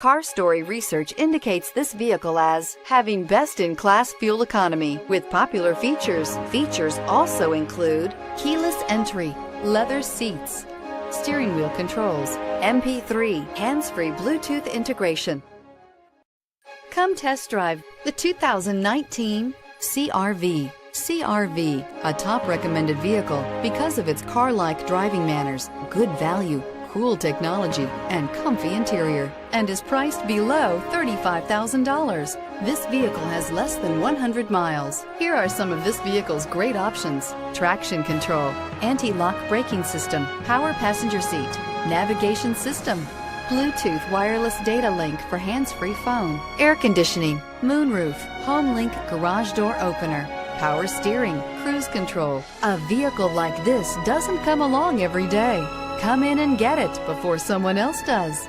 Car Story research indicates this vehicle as having best-in-class fuel economy with popular features. Features also include keyless entry, leather seats, steering wheel controls, MP3, hands-free Bluetooth integration. Come test drive the 2019 CR-V. CR-V, a top recommended vehicle because of its car-like driving manners, good value, cool technology, and comfy interior, and is priced below $35,000. This vehicle has less than 100 miles. Here are some of this vehicle's great options: traction control, anti-lock braking system, power passenger seat, navigation system, Bluetooth wireless data link for hands-free phone, air conditioning, moonroof, home link garage door opener, power steering, cruise control. A vehicle like this doesn't come along every day. Come in and get it before someone else does.